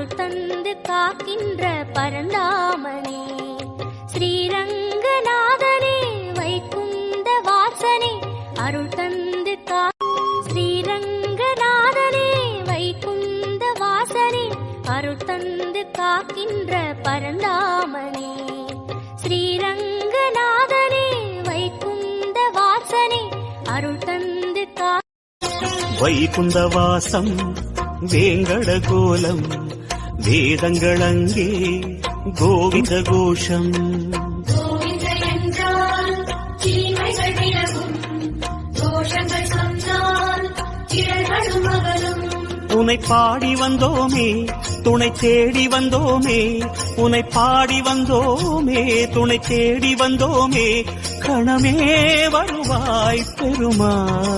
அருள் தந்து காக்கின்ற பரந்தாமனே, ஸ்ரீரங்கநாதனே வைகுந்த வாசனே அருள் தந்து ஸ்ரீரங்கநாதனே வைகுந்த வாசனே அருள் தந்து காக்கின்ற பரந்தாமனே, ஸ்ரீரங்கநாதனே வைகுந்த வாசனே அருள் தந்து வைகுந்த வாசம் வேங்கட கோலம் வேதங்கள் அங்கே கோவிந்த கோஷம். உனை பாடி வந்தோமே துணை தேடி வந்தோமே, உனை பாடி வந்தோமே துணை தேடி வந்தோமே, கணமே வருவாய் பெருமாள்.